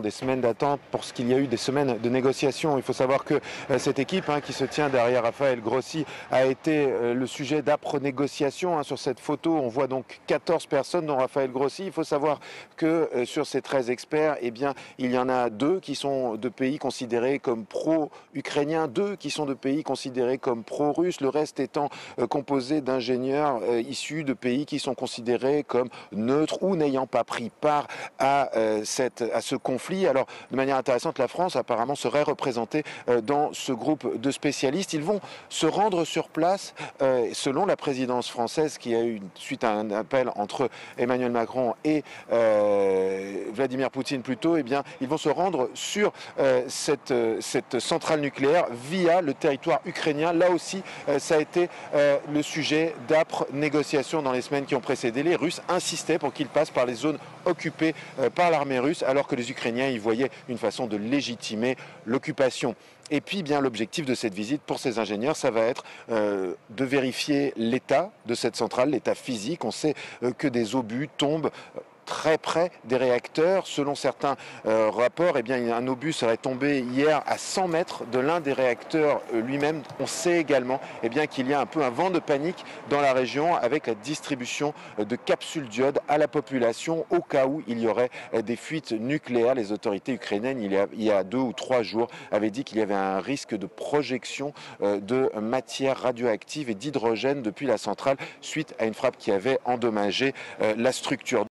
des semaines d'attente pour ce qu'il y a eu des semaines de négociations. Il faut savoir que cette équipe qui se tient derrière Raphaël Grossi a été le sujet d'âpres négociations. Sur cette photo, on voit donc 14 personnes dont Raphaël Grossi. Il faut savoir que sur ces 13 experts, eh bien, il y en a 2 qui sont de pays considérés comme pro-ukrainiens, 2 qui sont de pays considérés comme pro-russes, le reste étant composé d'ingénieurs issus de pays qui sont considérés comme neutres ou n'ayant pas pris part à ce conflit. Alors, de manière intéressante, la France apparemment serait représentée dans ce groupe de spécialistes. Ils vont se rendre sur place, selon la présidence française, qui a eu suite à un appel entre Emmanuel Macron et Vladimir Poutine plutôt, eh bien, ils vont se rendre sur cette centrale nucléaire via le territoire ukrainien. Là aussi, ça a été le sujet d'âpres négociations dans les semaines qui ont précédé. Les Russes insistaient pour qu'ils passent par les zones occupées par l'armée russe, alors que les Ukrainiens y voyaient une façon de légitimer l'occupation. Et puis, bien, l'objectif de cette visite pour ces ingénieurs, ça va être de vérifier l'état de cette centrale, l'état physique. On sait que des obus tombent très près des réacteurs. Selon certains rapports, eh bien, un obus serait tombé hier à 100 mètres de l'un des réacteurs lui-même. On sait également eh bien, qu'il y a un peu un vent de panique dans la région avec la distribution de capsules d'iode à la population au cas où il y aurait des fuites nucléaires. Les autorités ukrainiennes, il y a 2 ou 3 jours, avaient dit qu'il y avait un risque de projection de matière radioactive et d'hydrogène depuis la centrale suite à une frappe qui avait endommagé la structure.